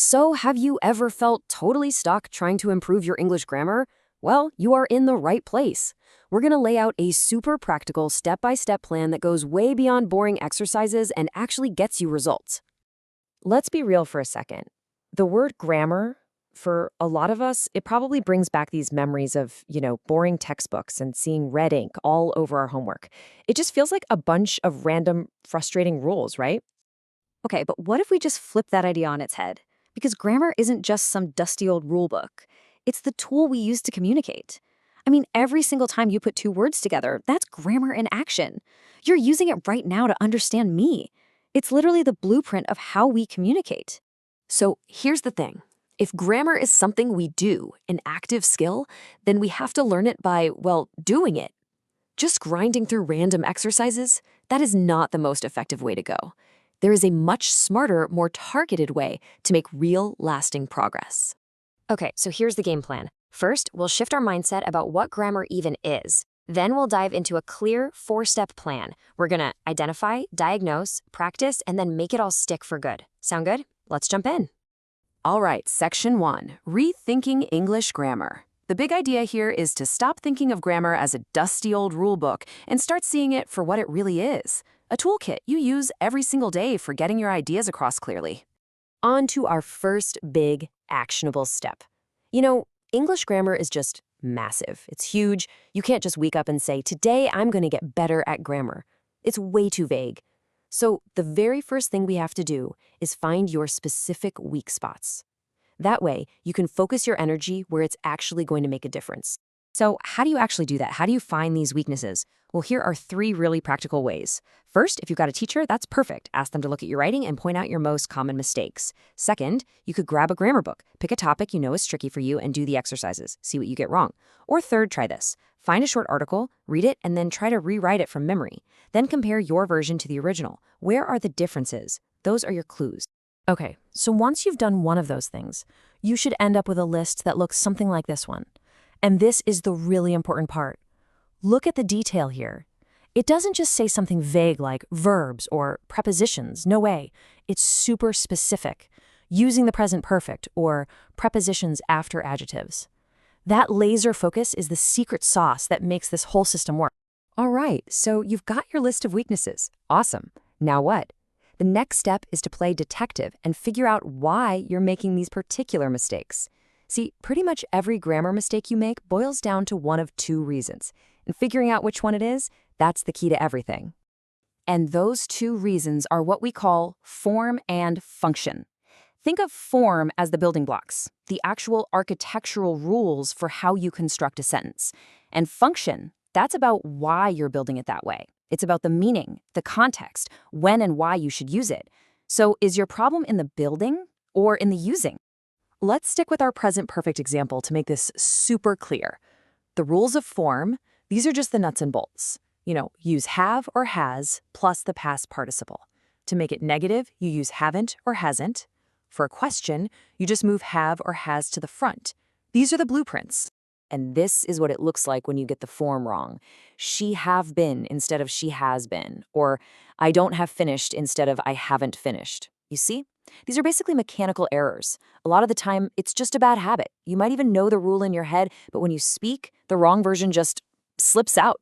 So, have you ever felt totally stuck trying to improve your English grammar? Well, you are in the right place. We're going to lay out a super practical step-by-step plan that goes way beyond boring exercises and actually gets you results. Let's be real for a second. The word grammar, for a lot of us, it probably brings back these memories of, boring textbooks and seeing red ink all over our homework. It just feels like a bunch of random, frustrating rules, right? Okay, but what if we just flip that idea on its head? Because grammar isn't just some dusty old rule book. It's the tool we use to communicate. I mean, every single time you put two words together, that's grammar in action. You're using it right now to understand me. It's literally the blueprint of how we communicate. So here's the thing. If grammar is something we do, an active skill, then we have to learn it by, doing it. Just grinding through random exercises, that is not the most effective way to go. There is a much smarter, more targeted way to make real, lasting progress. Okay, so here's the game plan. First, we'll shift our mindset about what grammar even is. Then we'll dive into a clear 4-step plan. We're gonna identify, diagnose, practice, and then make it all stick for good. Sound good? Let's jump in. All right, Section 1, Rethinking English Grammar. The big idea here is to stop thinking of grammar as a dusty old rule book and start seeing it for what it really is. A toolkit you use every single day for getting your ideas across clearly. On to our first big, actionable step. English grammar is just massive. It's huge. You can't just wake up and say, today I'm going to get better at grammar. It's way too vague. So the very first thing we have to do is find your specific weak spots. That way, you can focus your energy where it's actually going to make a difference. So how do you actually do that? How do you find these weaknesses? Well, here are 3 really practical ways. First, if you've got a teacher, that's perfect. Ask them to look at your writing and point out your most common mistakes. Second, you could grab a grammar book, pick a topic you know is tricky for you, and do the exercises. See what you get wrong. Or third, try this. Find a short article, read it, and then try to rewrite it from memory. Then compare your version to the original. Where are the differences? Those are your clues. Okay, so once you've done one of those things, you should end up with a list that looks something like this one. And this is the really important part. Look at the detail here. It doesn't just say something vague like verbs or prepositions. No way. It's super specific, using the present perfect or prepositions after adjectives. That laser focus is the secret sauce that makes this whole system work. All right, so you've got your list of weaknesses. Awesome. Now what? The next step is to play detective and figure out why you're making these particular mistakes. See, pretty much every grammar mistake you make boils down to one of 2 reasons. And figuring out which one it is, that's the key to everything. And those 2 reasons are what we call form and function. Think of form as the building blocks, the actual architectural rules for how you construct a sentence. And function, that's about why you're building it that way. It's about the meaning, the context, when and why you should use it. So is your problem in the building or in the using? Let's stick with our present perfect example to make this super clear. The rules of form, these are just the nuts and bolts. Use have or has plus the past participle. To make it negative, you use haven't or hasn't. For a question, you just move have or has to the front. These are the blueprints. And this is what it looks like when you get the form wrong. She have been instead of she has been, or I don't have finished instead of I haven't finished. You see? These are basically mechanical errors. A lot of the time, it's just a bad habit. You might even know the rule in your head, but when you speak, the wrong version just slips out.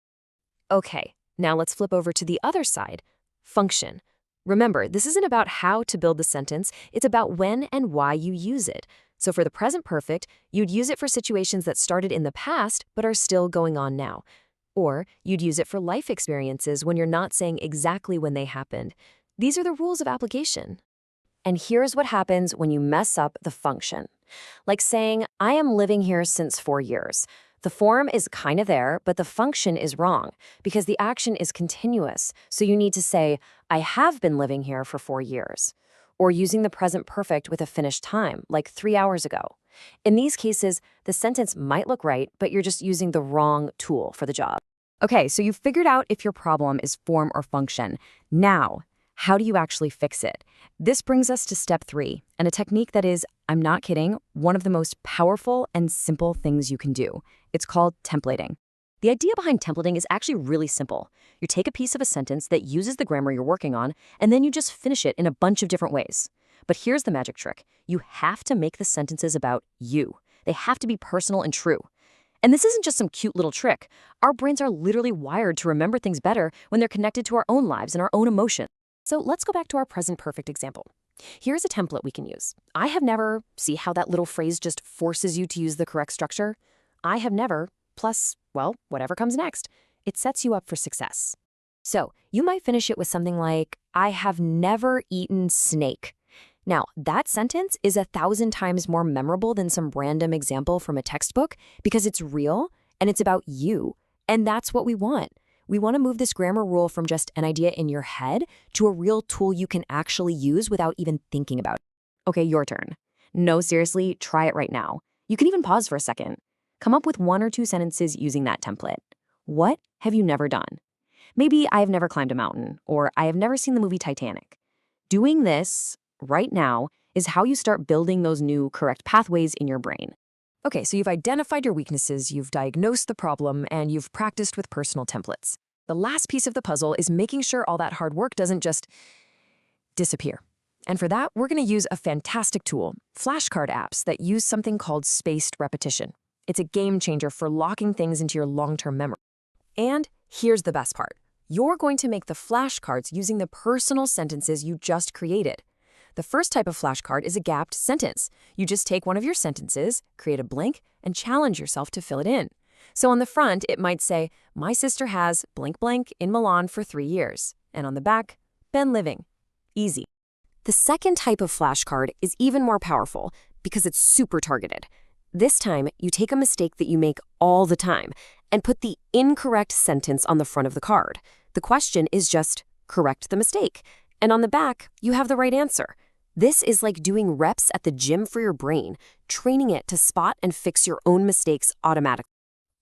Okay, now let's flip over to the other side, function. Remember, this isn't about how to build the sentence, it's about when and why you use it. So for the present perfect, you'd use it for situations that started in the past but are still going on now. Or you'd use it for life experiences when you're not saying exactly when they happened. These are the rules of application. And here's what happens when you mess up the function. Like saying, I am living here since 4 years. The form is kind of there, but the function is wrong because the action is continuous. So you need to say, I have been living here for 4 years. Or using the present perfect with a finished time, like 3 hours ago. In these cases, the sentence might look right, but you're just using the wrong tool for the job. Okay, so you've figured out if your problem is form or function. Now, how do you actually fix it? This brings us to step 3, and a technique that is, I'm not kidding, one of the most powerful and simple things you can do. It's called templating. The idea behind templating is actually really simple. You take a piece of a sentence that uses the grammar you're working on, and then you just finish it in a bunch of different ways. But here's the magic trick. You have to make the sentences about you. They have to be personal and true. And this isn't just some cute little trick. Our brains are literally wired to remember things better when they're connected to our own lives and our own emotions. So let's go back to our present perfect example. Here's a template we can use. I have never, see how that little phrase just forces you to use the correct structure? I have never, plus, well, whatever comes next. It sets you up for success. So you might finish it with something like, I have never eaten snake. Now, that sentence is 1,000 times more memorable than some random example from a textbook because it's real and it's about you. And that's what we want. We want to move this grammar rule from just an idea in your head to a real tool you can actually use without even thinking about it. Okay, your turn. No, seriously, try it right now. You can even pause for a second. Come up with 1 or 2 sentences using that template. What have you never done? Maybe I have never climbed a mountain, or I have never seen the movie Titanic. Doing this right now is how you start building those new correct pathways in your brain. Okay, so you've identified your weaknesses, you've diagnosed the problem, and you've practiced with personal templates. The last piece of the puzzle is making sure all that hard work doesn't just disappear. And for that, we're going to use a fantastic tool, flashcard apps that use something called spaced repetition. It's a game changer for locking things into your long-term memory. And here's the best part. You're going to make the flashcards using the personal sentences you just created. The first type of flashcard is a gapped sentence. You just take one of your sentences, create a blank, and challenge yourself to fill it in. So on the front, it might say, my sister has blank blank in Milan for 3 years. And on the back, been living. Easy. The second type of flashcard is even more powerful because it's super targeted. This time, you take a mistake that you make all the time and put the incorrect sentence on the front of the card. The question is just, correct the mistake. And on the back, you have the right answer. This is like doing reps at the gym for your brain, training it to spot and fix your own mistakes automatically.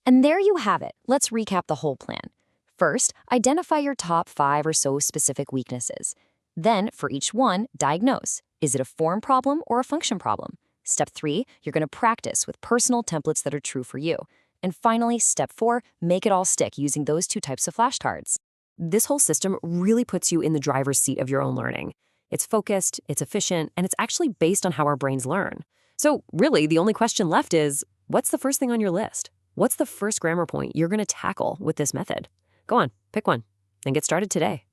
And there you have it. Let's recap the whole plan. First, identify your top 5 or so specific weaknesses. Then, for each one, diagnose. Is it a form problem or a function problem? Step 3, you're going to practice with personal templates that are true for you. And finally, step 4, make it all stick using those 2 types of flashcards. This whole system really puts you in the driver's seat of your own learning. It's focused, it's efficient, and it's actually based on how our brains learn. So really, the only question left is, what's the first thing on your list? What's the first grammar point you're going to tackle with this method? Go on, pick one, and get started today.